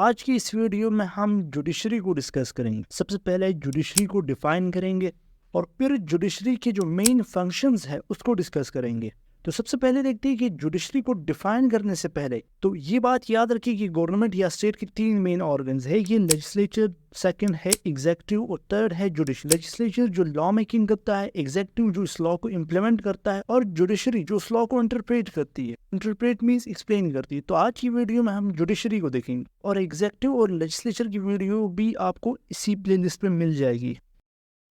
आज की इस वीडियो में हम जुडिशरी को डिस्कस करेंगे। सबसे पहले जुडिशरी को डिफाइन करेंगे और फिर जुडिशरी के जो मेन फंक्शंस है उसको डिस्कस करेंगे। तो सबसे पहले देखते हैं कि जुडिशरी को डिफाइन करने से पहले तो ये बात याद रखिए कि गवर्नमेंट या स्टेट की तीन मेन ऑर्गन्स है। ये लेजिस्लेचर, सेकंड है एग्जीक्यूटिव और थर्ड है जुडिशरी। लेजिस्लेचर जो लॉ मेकिंग करता है, एग्जीक्यूटिव जो इस लॉ को इम्प्लीमेंट करता है और जुडिशरी जो इस लॉ को इंटरप्रेट करती है। इंटरप्रेट मीन्स एक्सप्लेन करती है। तो आज की वीडियो में हम जुडिशरी को देखेंगे और एग्जीक्यूटिव और लेजिस्लेचर की वीडियो भी आपको इसी प्लेलिस्ट में मिल जाएगी।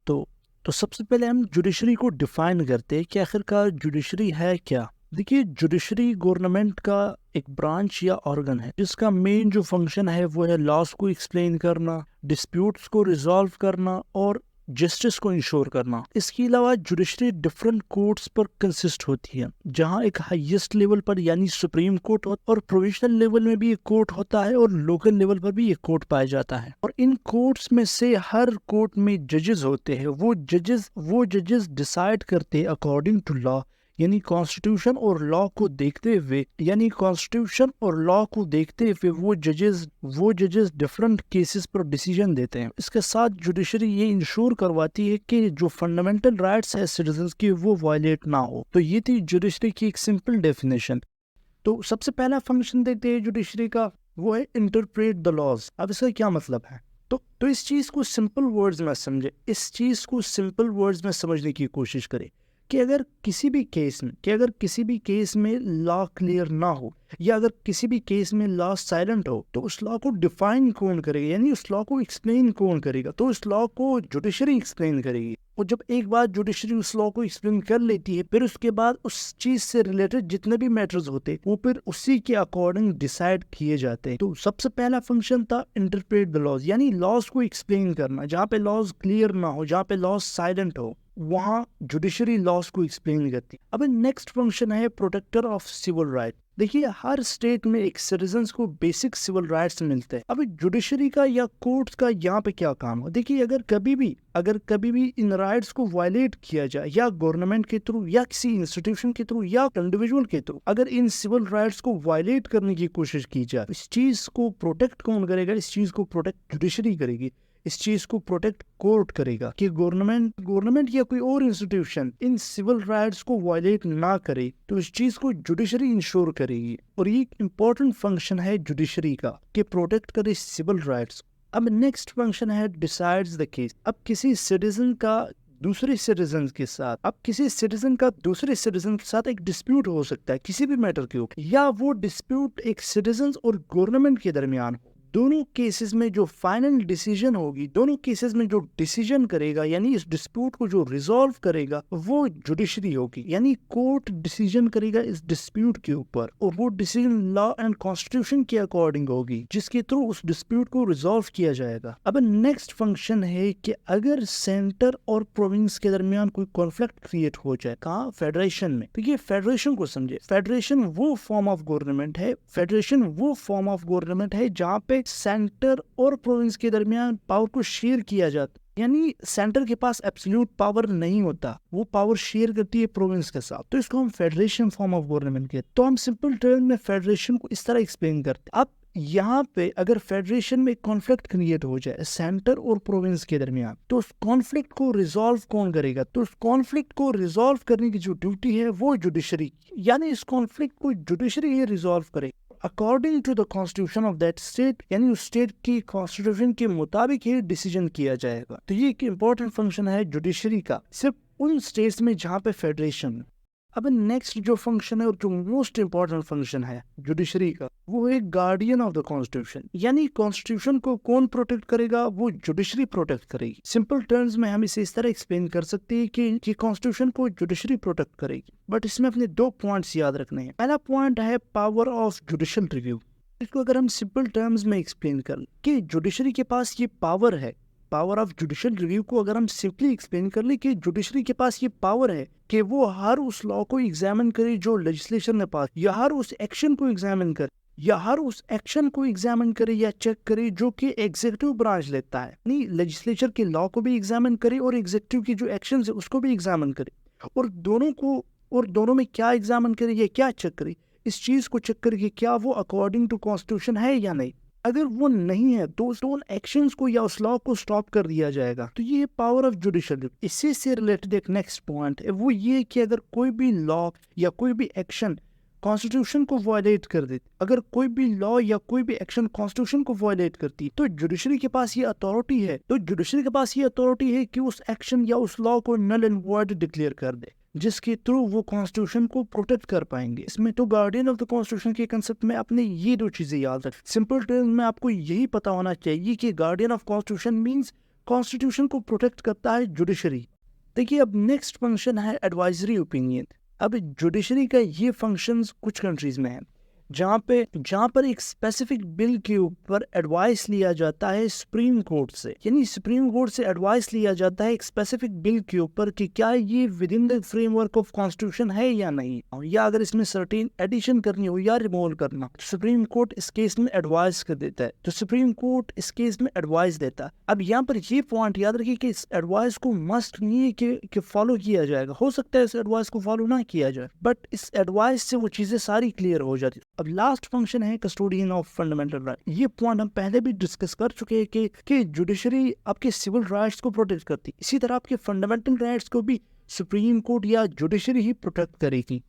तो सबसे पहले हम जुडिशरी को डिफाइन करते हैं कि आखिरकार जुडिशरी है क्या। देखिए, जुडिशरी गवर्नमेंट का एक ब्रांच या ऑर्गन है जिसका मेन जो फंक्शन है वो है लॉस को एक्सप्लेन करना, डिस्प्यूट्स को रिजॉल्व करना और जस्टिस को इंश्योर करना। इसके अलावा जुडिशरी डिफरेंट कोर्ट्स पर कंसिस्ट होती है, जहां एक हाईएस्ट लेवल पर यानी सुप्रीम कोर्ट और प्रोविजनल लेवल में भी एक कोर्ट होता है और लोकल लेवल पर भी एक कोर्ट पाया जाता है। और इन कोर्ट्स में से हर कोर्ट में जजेस होते हैं। वो जजेस डिसाइड करते हैं अकॉर्डिंग टू लॉ, यानी कॉन्स्टिट्यूशन और लॉ को देखते हुए वो जजेस डिफरेंट केसेस पर डिसीजन देते हैं। इसके साथ जुडिशरी ये इंश्योर करवाती है कि जो फंडामेंटल राइट्स है सिटीजंस की वो वायलेट ना हो। तो ये थी जुडिशरी की एक सिंपल डेफिनेशन। तो सबसे पहला फंक्शन देखते हैं जुडिशरी का, वो है इंटरप्रेट द लॉज। अब इसका क्या मतलब है? तो इस चीज को सिंपल वर्ड्स में समझे, इस चीज को सिंपल वर्ड्स में समझने की कोशिश करें कि अगर किसी भी केस में लॉ क्लियर ना हो या अगर किसी भी केस में लॉ साइलेंट हो तो उस लॉ को डिफाइन कौन करेगा, यानी उस लॉ को एक्सप्लेन कौन करेगा? तो उस लॉ को जुडिशरी एक्सप्लेन करेगी। और जब एक बार जुडिशरी उस लॉ को एक्सप्लेन कर लेती है, फिर उसके बाद उस चीज से रिलेटेड जितने भी मैटर्स होते हैं वो फिर उसी के अकॉर्डिंग डिसाइड किए जाते हैं। तो सबसे पहला फंक्शन था इंटरप्रेट द लॉज, यानी लॉज को एक्सप्लेन करना। जहाँ पे लॉज क्लियर ना हो, जहाँ पे लॉज साइलेंट हो, वहां जुडिशरी लॉस को एक्सप्लेन करती है। अब नेक्स्ट फंक्शन है प्रोटेक्टर ऑफ सिविल राइट। देखिए, हर स्टेट में एक सिटीजन्स को बेसिक सिविल राइट्स मिलते हैं। अब जुडिशरी का या कोर्ट्स का यहाँ पे क्या काम है? देखिए, अगर कभी भी इन राइट्स को वायलेट किया जाए या गवर्नमेंट के थ्रू या किसी इंस्टीट्यूशन के थ्रू या इंडिविजुअल के थ्रू, अगर इन सिविल राइट्स को वायलेट करने की कोशिश की जाए, इस चीज को प्रोटेक्ट कौन करेगा? इस चीज को प्रोटेक्ट जुडिशरी करेगी। इस चीज को प्रोटेक्ट कोर्ट करेगा कि गवर्नमेंट या कोई और इंस्टीट्यूशन इन सिविल राइट्स को वायलेट ना करे। तो इस चीज को जुडिशरी इंश्योर करेगी और ये एक इम्पोर्टेंट फंक्शन है जुडिशरी का कि प्रोटेक्ट करे सिविल राइट्स। अब नेक्स्ट फंक्शन है डिसाइड्स द केस। अब किसी सिटीजन का दूसरे सिटीजन के साथ एक डिस्प्यूट हो सकता है किसी भी मैटर के ऊपर, या वो डिस्प्यूट एक सिटीजन और गवर्नमेंट के दरमियान हो। दोनों केसेस में जो फाइनल डिसीजन होगी, दोनों केसेस में जो डिसीजन करेगा यानी इस डिस्प्यूट को जो रिजॉल्व करेगा वो जुडिशरी होगी, यानी कोर्ट डिसीजन करेगा इस डिस्प्यूट के ऊपर और वो डिसीजन लॉ एंड कॉन्स्टिट्यूशन के अकॉर्डिंग होगी जिसके थ्रू उस डिस्प्यूट को रिजॉल्व किया जाएगा। अब नेक्स्ट फंक्शन है कि अगर सेंटर और प्रोविंस के दरमियान कोई कॉन्फ्लिक्ट क्रिएट हो जाए, कहाँ? फेडरेशन में। देखिए, फेडरेशन को समझे। फेडरेशन वो फॉर्म ऑफ गवर्नमेंट है जहाँ पे सेंटर और प्रोविंस के दरमियान पावर को शेयर किया जाता, यानी सेंटर के पास एब्सोल्यूट पावर नहीं होता, वो पावर शेयर करती है प्रोविंस के साथ। तो इसको हम फेडरेशन फॉर्म ऑफ गवर्नमेंट कहते हैं। तो हम सिंपल टर्म में फेडरेशन को इस तरह एक्सप्लेन करते हैं। अब यहाँ पे अगर फेडरेशन में कॉन्फ्लिक्ट क्रिएट हो जाए सेंटर और प्रोविंस के दरमियान, तो उस कॉन्फ्लिक्ट को रिजॉल्व कौन करेगा? तो उस कॉन्फ्लिक्ट को रिजॉल्व करने की जो ड्यूटी है वो जुडिशरी, यानी इस कॉन्फ्लिक्ट को जुडिशरी ही रिजॉल्व करे according to the constitution of that state, यानी उस स्टेट की कॉन्स्टिट्यूशन के मुताबिक ही डिसीजन किया जाएगा। तो ये एक इम्पोर्टेंट फंक्शन है जुडिशरी का, सिर्फ उन स्टेट्स में जहाँ पे फेडरेशन। अब नेक्स्ट जो फंक्शन है और जो मोस्ट इंपॉर्टेंट फंक्शन है जुडिशरी का, वो है गार्डियन ऑफ द कॉन्स्टिट्यूशन, यानी कॉन्स्टिट्यूशन को कौन प्रोटेक्ट करेगा? वो जुडिशरी प्रोटेक्ट करेगी। सिंपल टर्म्स में हम इसे इस तरह एक्सप्लेन कर सकते हैं कि कॉन्स्टिट्यूशन को जुडिशरी प्रोटेक्ट करेगी, बट इसमें अपने दो पॉइंट्स याद रखने हैं। पहला पॉइंट है पावर ऑफ जुडिशियल रिव्यू। इसको अगर हम सिंपल टर्म्स में एक्सप्लेन कर कि जुडिशरी के पास ये पावर है, पावर ऑफ जुडिशियल रिव्यू को अगर हम सिंपली एक्सप्लेन कर ले कि जुडिशरी के पास ये पावर है कि वो हर उस लॉ को एग्जामिन करे जो लेजिस्लेचर ने पास, या हर उस एक्शन को एग्जामिन करे या चेक करे जो कि एग्जीक्यूटिव ब्रांच लेता है, नहीं लेजिस्लेचर के लॉ को भी एग्जामिन करे और एग्जीक्यूटिव की जो एक्शन है उसको भी एग्जामिन करे, और दोनों में क्या एग्जामिन करे या क्या चेक करे? इस चीज को चेक करे कि क्या वो अकॉर्डिंग टू कॉन्स्टिट्यूशन है या नहीं। अगर वो नहीं है तो उन एक्शंस को या उस लॉ को स्टॉप कर दिया जाएगा। तो ये पावर ऑफ जुडिशरी। इसी से रिलेटेड एक नेक्स्ट पॉइंट है, वो ये कि अगर कोई भी लॉ या कोई भी एक्शन कॉन्स्टिट्यूशन को वायलेट कर दे, अगर कोई भी लॉ या कोई भी एक्शन कॉन्स्टिट्यूशन को वायलेट करती, तो जुडिशरी के पास ये अथॉरिटी है, कि उस एक्शन या उस लॉ को नल एंड वॉइड डिक्लेयर कर दे, जिसके थ्रू वो कॉन्स्टिट्यूशन को प्रोटेक्ट कर पाएंगे। इसमें तो गार्डियन ऑफ द कॉन्स्टिट्यूशन के कंसेप्ट में अपने ये दो चीजें याद रख। सिंपल टर्म में आपको यही पता होना चाहिए कि guardian of constitution means constitution को प्रोटेक्ट करता है जुडिशरी। देखिए, अब नेक्स्ट फंक्शन है एडवाइजरी ओपिनियन। अब जुडिशरी का ये फंक्शंस कुछ कंट्रीज में है जहाँ पर एक स्पेसिफिक बिल के ऊपर एडवाइस लिया जाता है सुप्रीम कोर्ट से, यानी सुप्रीम कोर्ट से एडवाइस लिया जाता है एक स्पेसिफिक बिल के ऊपर कि क्या ये with in the framework of constitution है या नहीं, या अगर इसमें सर्टेन एडिशन करनी हो या रिमूवल करना, तो सुप्रीम कोर्ट इस केस में एडवाइस कर देता है। तो सुप्रीम कोर्ट इस केस में एडवाइस देता है। अब यहाँ पर ये पॉइंट याद रखिए कि इस एडवाइस को मस्ट नहीं है कि फॉलो किया जाएगा। हो सकता है इस एडवाइस को फॉलो ना किया जाए, बट इस एडवाइस से वो चीजें सारी क्लियर हो जाती। अब लास्ट फंक्शन है कस्टोडियन ऑफ फंडामेंटल राइट। ये पॉइंट हम पहले भी डिस्कस कर चुके हैं कि जुडिशरी आपके सिविल राइट्स को प्रोटेक्ट करती, इसी तरह आपके फंडामेंटल राइट्स को भी सुप्रीम कोर्ट या जुडिशरी ही प्रोटेक्ट करेगी।